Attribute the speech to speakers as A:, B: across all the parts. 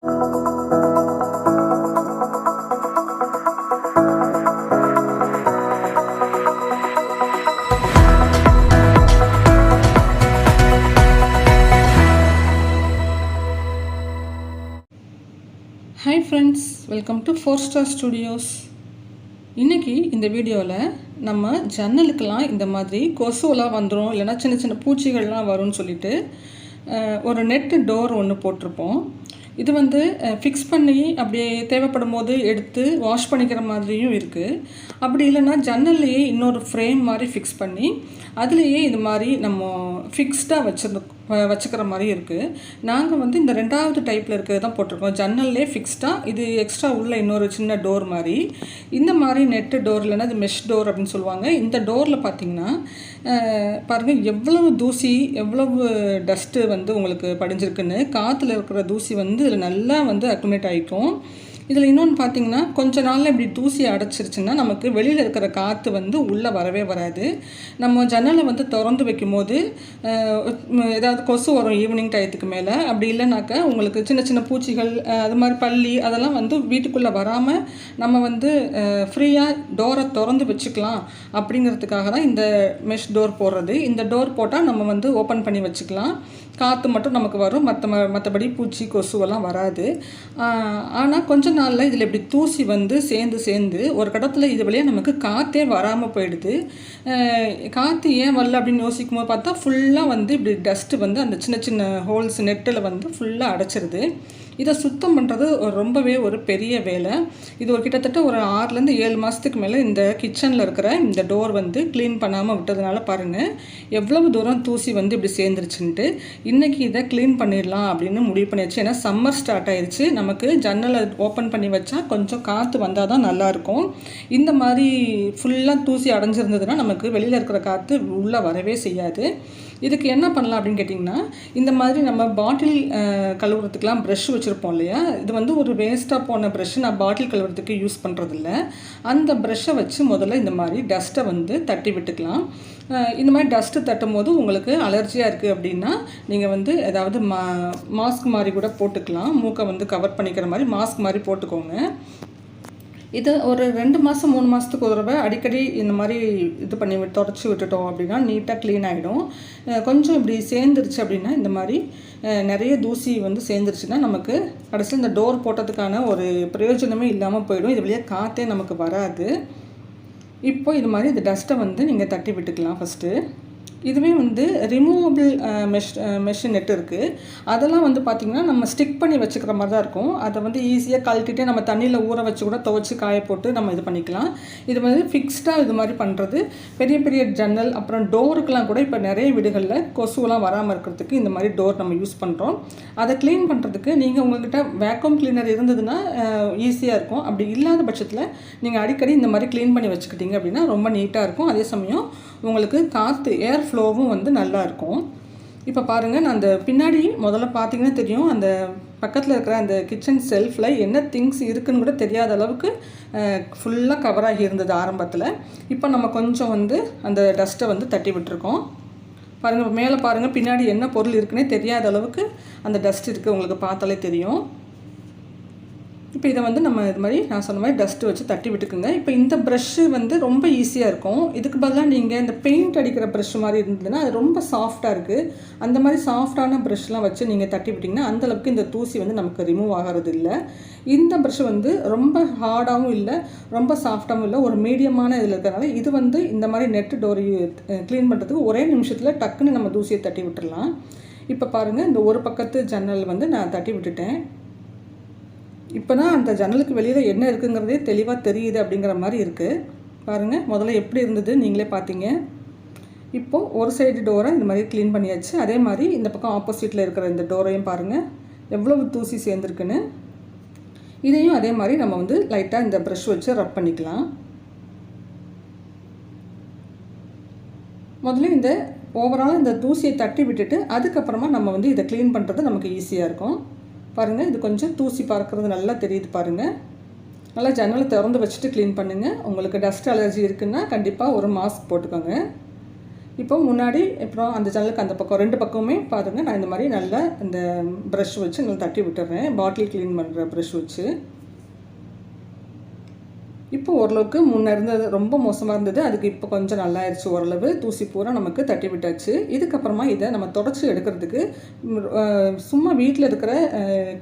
A: Hi friends, welcome to 4 Star Studios. இன்றைக்கி இந்த வீடியோவில் நம்ம ஜன்னலுக்கெல்லாம் இந்த மாதிரி கொசுவெல்லாம் வந்துடும், இல்லைனா சின்ன சின்ன பூச்சிகள்லாம் வரும்னு சொல்லிட்டு ஒரு நெட்டு டோர் ஒன்று போட்டிருப்போம். இது வந்து ஃபிக்ஸ் பண்ணி அப்படியே தேவைப்படும் போது எடுத்து வாஷ் பண்ணிக்கிற மாதிரியும் இருக்குது. அப்படி இல்லைன்னா ஜன்னல்லையே இன்னொரு ஃப்ரேம் மாதிரி ஃபிக்ஸ் பண்ணி அதுலேயே இது மாதிரி நம்ம ஃபிக்ஸ்டாக வச்சுக்கிற மாதிரி இருக்குது. நாங்கள் வந்து இந்த 2வது டைப்பில் இருக்கிறது தான் போட்டிருக்கோம். ஜன்னல்லே ஃபிக்ஸ்டாக, இது எக்ஸ்ட்ரா உள்ள இன்னொரு சின்ன டோர் மாதிரி. இந்த மாதிரி நெட்டு டோர் இல்லைன்னா இது மெஷ் டோர் அப்படின்னு சொல்லுவாங்க. இந்த டோரில் பார்த்திங்கன்னா பாருங்கள் எவ்வளவு தூசி, எவ்வளவு டஸ்ட்டு வந்து உங்களுக்கு படிஞ்சிருக்குன்னு. காற்றுல இருக்கிற தூசி வந்து இதில் நல்லா வந்து அக்குமுலேட் ஆகிக்கும். இதில் இன்னொன்று பார்த்திங்கன்னா கொஞ்ச நாளில் இப்படி தூசி அடைச்சிருச்சுன்னா நமக்கு வெளியில் இருக்கிற காற்று வந்து உள்ளே வரவே வராது. நம்ம ஜன்னலை வந்து திறந்து வைக்கும் போது ஏதாவது கொசு வரும் ஈவினிங் டயத்துக்கு மேலே. அப்படி இல்லைனாக்கா உங்களுக்கு சின்ன சின்ன பூச்சிகள், அது மாதிரி பல்லி, அதெல்லாம் வந்து வீட்டுக்குள்ளே வராமல் நம்ம வந்து ஃப்ரீயாக டோரை திறந்து வச்சுக்கலாம். அப்படிங்கிறதுக்காக தான் இந்த மெஷ் டோர் போடுறது. இந்த டோர் போட்டால் நம்ம வந்து ஓப்பன் பண்ணி வச்சுக்கலாம். காற்று மட்டும் நமக்கு வரும், மற்றபடி பூச்சி கொசுவெல்லாம் வராது. ஆனால் கொஞ்ச நாளில் இதில் இப்படி தூசி வந்து சேர்ந்து ஒரு கடத்தில் இது வழியாக நமக்கு காற்றே வராமல் போயிடுது. காற்று ஏன் வரல அப்படின்னு யோசிக்கும் போது பார்த்தா ஃபுல்லாக வந்து இப்படி டஸ்ட்டு வந்து அந்த சின்ன சின்ன ஹோல்ஸ் நெட்டில் வந்து ஃபுல்லாக அடைச்சிருது. இதை சுத்தம் பண்ணுறது ரொம்பவே ஒரு பெரிய வேலை. இது ஒரு கிட்டத்தட்ட ஒரு 6லேருந்து 7 மாதத்துக்கு மேலே இந்த கிச்சனில் இருக்கிற இந்த டோர் வந்து க்ளீன் பண்ணாமல் விட்டதுனால பாருங்கள் எவ்வளவு தூரம் தூசி வந்து இப்படி சேர்ந்துருச்சுன்ட்டு. இன்றைக்கி இதை க்ளீன் பண்ணிடலாம் அப்படின்னு முடிவு பண்ணியாச்சு. ஏன்னா சம்மர் ஸ்டார்ட் ஆயிடுச்சு. நமக்கு ஜன்னலை ஓப்பன் பண்ணி வச்சா கொஞ்சம் காற்று வந்தால் தான் நல்லாயிருக்கும். இந்த மாதிரி ஃபுல்லாக தூசி அடைஞ்சிருந்ததுன்னா நமக்கு வெளியில் இருக்கிற காற்று உள்ளே வரவே செய்யாது. இதுக்கு என்ன பண்ணலாம் அப்படின்னு கேட்டிங்கன்னா, இந்த மாதிரி நம்ம பாட்டில் கழுவுறதுக்கெலாம் ப்ரஷ் வச்சுருப்போம் இல்லையா, இது வந்து ஒரு வேஸ்ட்டாக போன ப்ரஷ்ஷு நான் பாட்டில் கழுவுறதுக்கு யூஸ் பண்ணுறதில்ல. அந்த ப்ரஷ்ஷை வச்சு முதல்ல இந்த மாதிரி டஸ்ட்டை வந்து தட்டி விட்டுக்கலாம். இந்த மாதிரி டஸ்ட்டு தட்டும் போது உங்களுக்கு அலர்ஜியாக இருக்குது அப்படின்னா நீங்கள் வந்து ஏதாவது மாஸ்க் மாதிரி கூட போட்டுக்கலாம். மூக்கை வந்து கவர் பண்ணிக்கிற மாதிரி மாஸ்க் மாதிரி போட்டுக்கோங்க. இது ஒரு 2 மாதம் 3 மாதத்துக்கு ஒரு தடவை அடிக்கடி இந்த மாதிரி இது பண்ணி தொடச்சி விட்டுட்டோம் அப்படின்னா நீட்டாக க்ளீன் ஆகிடும். கொஞ்சம் இப்படி சேர்ந்துருச்சு அப்படின்னா இந்த மாதிரி நிறைய தூசி வந்து சேர்ந்துருச்சுன்னா நமக்கு கடைசியில் இந்த டோர் போட்டதுக்கான ஒரு பிரயோஜனமே இல்லாமல் போயிடும். இது வழியாக காற்றே நமக்கு வராது. இப்போ இது மாதிரி இந்த டஸ்ட்டை வந்து நீங்கள் தட்டி விட்டுக்கலாம் ஃபஸ்ட்டு. இதுவே வந்து ரிமூவபிள் மெஷ் நெட் இருக்குது. அதெல்லாம் வந்து பார்த்திங்கன்னா நம்ம ஸ்டிக் பண்ணி வச்சுக்கிற மாதிரி தான் இருக்கும். அதை வந்து ஈஸியாக கழட்டிட்டு நம்ம தண்ணியில் ஊற வச்சு கூட துவைச்சி காய போட்டு நம்ம இது பண்ணிக்கலாம். இது வந்து ஃபிக்ஸ்டாக இது மாதிரி பண்ணுறது பெரிய பெரிய ஜன்னல் அப்புறம் டோருக்கெலாம் கூட இப்போ நிறைய வீடுகளில் கொசுவெலாம் வராமல் இருக்கிறதுக்கு இந்த மாதிரி டோர் நம்ம யூஸ் பண்ணுறோம். அதை க்ளீன் பண்ணுறதுக்கு நீங்கள் உங்கள்கிட்ட வேக்யூம் கிளீனர் இருந்ததுன்னா ஈஸியாக இருக்கும். அப்படி இல்லாத பட்சத்தில் நீங்கள் அடிக்கடி இந்த மாதிரி க்ளீன் பண்ணி வச்சுக்கிட்டீங்க அப்படின்னா ரொம்ப நீட்டாக இருக்கும். அதே சமயம் உங்களுக்கு காற்று ஏர் ஃப்ளோவும் வந்து நல்லாயிருக்கும். இப்போ பாருங்கள், நான் அந்த பின்னாடி முதல்ல பார்த்தீங்கன்னா தெரியும், அந்த பக்கத்தில் இருக்கிற அந்த கிச்சன் செல்ஃபில் என்ன திங்ஸ் இருக்குதுன்னு கூட தெரியாத அளவுக்கு ஃபுல்லாக கவர் ஆகி இருந்தது ஆரம்பத்தில். இப்போ நம்ம கொஞ்சம் வந்து அந்த டஸ்ட்டை வந்து தட்டி விட்டுருக்கோம். பாருங்கள் மேலே பாருங்கள், பின்னாடி என்ன பொருள் இருக்குன்னே தெரியாத அளவுக்கு அந்த டஸ்ட் இருக்குது, உங்களுக்கு பார்த்தாலே தெரியும். இப்போ இதை வந்து நம்ம இது மாதிரி நான் சொன்ன மாதிரி டஸ்ட்டு வச்சு தட்டி விட்டுக்குங்க. இப்போ இந்த ப்ரஷ்ஷு வந்து ரொம்ப ஈஸியாக இருக்கும். இதுக்கு பதிலாக நீங்கள் இந்த பெயிண்ட் அடிக்கிற ப்ரஷ் மாதிரி இருந்ததுன்னா அது ரொம்ப சாஃப்டாக இருக்குது. அந்த மாதிரி சாஃப்டான ப்ரஷ்லாம் வச்சு நீங்கள் தட்டி விட்டிங்கன்னா அந்தளவுக்கு இந்த தூசி வந்து நமக்கு ரிமூவ் ஆகிறது இல்லை. இந்த ப்ரஷ் வந்து ரொம்ப ஹார்டாகவும் இல்லை, ரொம்ப சாஃப்டாகவும் இல்லை, ஒரு மீடியமான இதில் இருக்கிறதுனால இது வந்து இந்த மாதிரி நெட்டு டோர் க்ளீன் பண்ணுறதுக்கு ஒரே நிமிஷத்தில் டக்குன்னு நம்ம தூசியை தட்டி விட்டுடலாம். இப்போ பாருங்கள், இந்த ஒரு பக்கத்து ஜன்னல் வந்து நான் தட்டி விட்டுட்டேன். இப்போ தான் அந்த ஜன்னலுக்கு வெளியில் என்ன இருக்குங்கிறதே தெளிவாக தெரியுது அப்படிங்கிற மாதிரி இருக்குது. பாருங்கள், முதல்ல எப்படி இருந்தது நீங்களே பார்த்தீங்க. இப்போது ஒரு சைடு டோரை இந்த மாதிரி க்ளீன் பண்ணியாச்சு. அதே மாதிரி இந்த பக்கம் ஆப்போசிட்டில் இருக்கிற இந்த டோரையும் பாருங்கள் எவ்வளவு தூசி சேர்ந்துருக்குன்னு. இதையும் அதே மாதிரி நம்ம வந்து லைட்டாக இந்த ப்ரஷ் வச்சு ரப் பண்ணிக்கலாம். முதல்ல இந்த ஓவரால் இந்த தூசியை தட்டி விட்டுட்டு அதுக்கப்புறமா நம்ம வந்து இதை க்ளீன் பண்ணுறது நமக்கு ஈஸியாக இருக்கும். பாருங்கள், இது கொஞ்சம் தூசி பார்க்குறது நல்லா தெரியுது பாருங்கள். நல்லா ஜன்னலை திறந்து வச்சுட்டு க்ளீன் பண்ணுங்கள். உங்களுக்கு டஸ்ட் அலர்ஜி இருக்குன்னா கண்டிப்பாக ஒரு மாஸ்க் போட்டுக்கோங்க. இப்போ முன்னாடி அப்புறம் அந்த ஜன்னலுக்கு அந்த பக்கம் 2 பக்கமுமே பாருங்கள், நான் இந்த மாதிரி நல்லா இந்த ப்ரஷ் வச்சு நல்லா தட்டி விட்டுறேன். பாட்டில் க்ளீன் பண்ணுற ப்ரஷ் வச்சு. இப்போ ஓரளவுக்கு முன்னே இருந்தது ரொம்ப மோசமாக இருந்தது, அதுக்கு இப்போ கொஞ்சம் நல்லாயிருச்சு. ஓரளவு தூசி பூரா நமக்கு தட்டி விட்டாச்சு. இதுக்கப்புறமா இதை நம்ம தொடச்சி எடுக்கிறதுக்கு சும்மா வீட்டில் இருக்கிற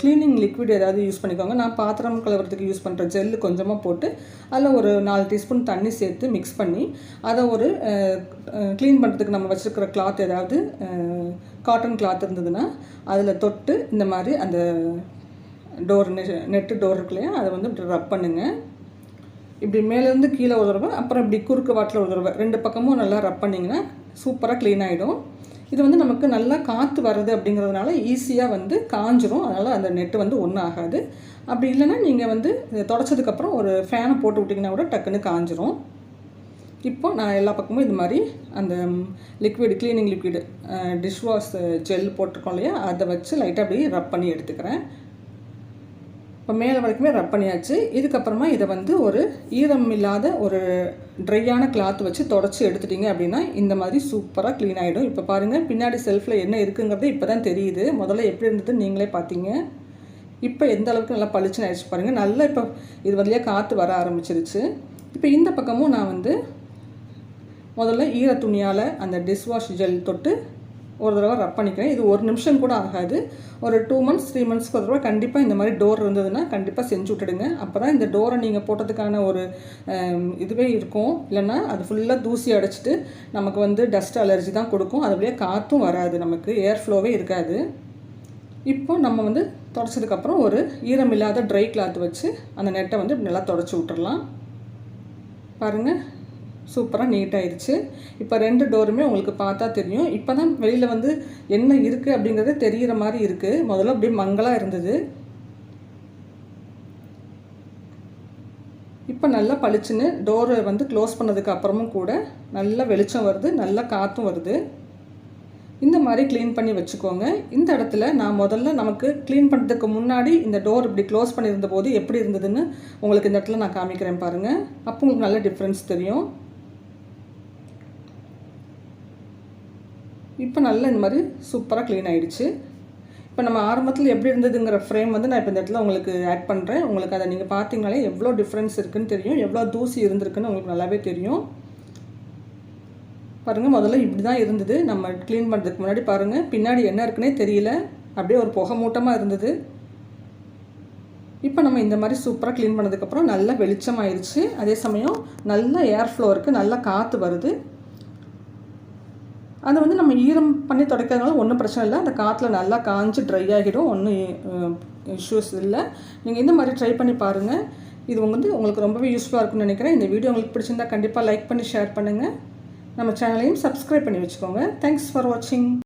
A: க்ளீனிங் லிக்விட் ஏதாவது யூஸ் பண்ணிக்கோங்க. நான் பாத்திரம் கழுவுறதுக்கு யூஸ் பண்ணுற ஜெல்லு கொஞ்சமாக போட்டு அதில் ஒரு 4 டீஸ்பூன் தண்ணி சேர்த்து மிக்ஸ் பண்ணி அதை ஒரு க்ளீன் பண்ணுறதுக்கு நம்ம வச்சுருக்கிற கிளாத் ஏதாவது காட்டன் கிளாத் இருந்ததுன்னா அதில் தொட்டு இந்த மாதிரி அந்த டோர் நெட்டு டோர் இருக்கு இல்லையா, அதை வந்து இப்படி ரப் பண்ணுங்கள். இப்படி மேலேருந்து கீழே ஒரு தடவை, அப்புறம் இப்படி குறுக்கு வாட்டில் ஒரு தடவை, 2 பக்கமும் நல்லா ரப் பண்ணிங்கன்னா சூப்பராக க்ளீன் ஆகிடும். இது வந்து நமக்கு நல்லா காற்று வருது அப்படிங்கிறதுனால ஈஸியாக வந்து காஞ்சிரும். அதனால் அந்த நெட்டு வந்து ஒன்றும் ஆகாது. அப்படி இல்லைன்னா நீங்கள் வந்து தொடச்சதுக்கப்புறம் ஒரு ஃபேனை போட்டு விட்டிங்கன்னா கூட டக்குன்னு காஞ்சிரும். இப்போ நான் எல்லா பக்கமும் இது மாதிரி அந்த liquid cleaning liquid dishwash gel போட்டிருக்கோம் இல்லையா, அதை வச்சு லைட்டாக அப்படி ரப் பண்ணி எடுத்துக்கிறேன். இப்போ மேலே வரைக்குமே ரப் பண்ணியாச்சு. இதுக்கப்புறமா இதை வந்து ஒரு ஈரம் இல்லாத ஒரு ட்ரையான கிளாத் வச்சு தொடச்சி எடுத்துட்டிங்க அப்படின்னா இந்த மாதிரி சூப்பராக க்ளீன் ஆகிடும். இப்போ பாருங்கள், பின்னாடி செல்ஃபில் என்ன இருக்குங்கிறது இப்போ தான் தெரியுது. முதல்ல எப்படி இருந்ததுன்னு நீங்களே பார்த்தீங்க. இப்போ எந்த அளவுக்கு நல்லா பளிச்சுன்னு ஆயிடுச்சு பாருங்கள். நல்லா இப்போ இது வழியாக காற்று வர ஆரம்பிச்சிருச்சு. இப்போ இந்த பக்கமும் நான் வந்து முதல்ல ஈர துணியால் அந்த டிஷ்வாஷ் ஜெல் தொட்டு ஒரு தடவை ரப் பண்ணிக்கிறேன். இது 1 நிமிஷம் கூட ஆகாது. ஒரு 2 months 3 monthsக்கு ஒரு தடவை கண்டிப்பாக இந்த மாதிரி டோர் இருந்ததுன்னா கண்டிப்பாக செஞ்சு விட்டுடுங்க. அப்போ தான் இந்த டோரை நீங்கள் போட்டதுக்கான ஒரு இதுவே இருக்கும். இல்லைன்னா அது ஃபுல்லாக தூசி அடைச்சிட்டு நமக்கு வந்து டஸ்ட் அலர்ஜி தான் கொடுக்கும். அது வழியாக காற்றும் வராது, நமக்கு ஏர் ஃப்ளோவே இருக்காது. இப்போ நம்ம வந்து தொடச்சதுக்கப்புறம் ஒரு ஈரம் இல்லாத ட்ரை கிளாத் வச்சு அந்த நெட்டை வந்து நல்லா தொடச்சி விட்டுறலாம். பாருங்கள், சூப்பராக நீட்டாகிடுச்சு. இப்போ 2 டோருமே உங்களுக்கு பார்த்தா தெரியும். இப்போ தான் வெளியில் வந்து என்ன இருக்குது அப்படிங்கிறது தெரிகிற மாதிரி இருக்குது. முதல்ல அப்படியே மங்கலாக இருந்தது. இப்போ நல்லா பளிச்சுன்னு டோரை வந்து க்ளோஸ் பண்ணதுக்கு அப்புறமும் கூட நல்லா வெளிச்சம் வருது, நல்லா காற்றும் வருது. இந்த மாதிரி க்ளீன் பண்ணி வச்சுக்கோங்க. இந்த இடத்துல நான் முதல்ல நமக்கு க்ளீன் பண்ணுறதுக்கு முன்னாடி இந்த டோர் இப்படி க்ளோஸ் பண்ணியிருந்த போது எப்படி இருந்ததுன்னு உங்களுக்கு இந்த இடத்துல நான் காமிக்கிறேன் பாருங்கள். அப்போ உங்களுக்கு நல்ல டிஃப்ரென்ஸ் தெரியும். இப்போ நல்லா இந்த மாதிரி சூப்பராக க்ளீன் ஆகிடுச்சு. இப்போ நம்ம ஆரம்பத்தில் எப்படி இருந்ததுங்கிற ஃப்ரேம் வந்து நான் இப்போ இந்த இடத்துல உங்களுக்கு ஆட் பண்ணுறேன். உங்களுக்கு அதை நீங்கள் பார்த்தீங்கனாலே எவ்வளோ டிஃப்ரென்ஸ் இருக்குதுன்னு தெரியும், எவ்வளோ தூசி இருந்திருக்குன்னு உங்களுக்கு நல்லாவே தெரியும். பாருங்கள், முதல்ல இப்படி தான் இருந்தது நம்ம க்ளீன் பண்ணுறதுக்கு முன்னாடி. பாருங்கள், பின்னாடி என்ன இருக்குன்னே தெரியல, அப்படியே ஒரு புகை மூட்டமாக இருந்தது. இப்போ நம்ம இந்த மாதிரி சூப்பராக க்ளீன் பண்ணதுக்கப்புறம் நல்லா வெளிச்சமாயிருச்சு. அதே சமயம் நல்ல ஏர் ஃப்ளோ இருக்குது, நல்லா காற்று வருது. அதை வந்து நம்ம ஈரம் பண்ணி துடைக்கிறதுனால ஒன்றும் பிரச்சனை இல்லை. அந்த காற்றுல நல்லா காஞ்சி ட்ரை ஆகிடும், ஒன்றும் இஷ்யூஸ் இல்லை. நீங்கள் இந்த மாதிரி ட்ரை பண்ணி பாருங்கள். இது வந்து உங்களுக்கு ரொம்பவே யூஸ்ஃபுல்லாக இருக்கும்னு நினைக்கிறேன். இந்த வீடியோ உங்களுக்கு பிடிச்சிருந்தா கண்டிப்பாக லைக் பண்ணி ஷேர் பண்ணுங்கள். நம்ம சேனலையும் சப்ஸ்கிரைப் பண்ணி வச்சுக்கோங்க. தேங்க்ஸ் ஃபார் வாட்சிங்.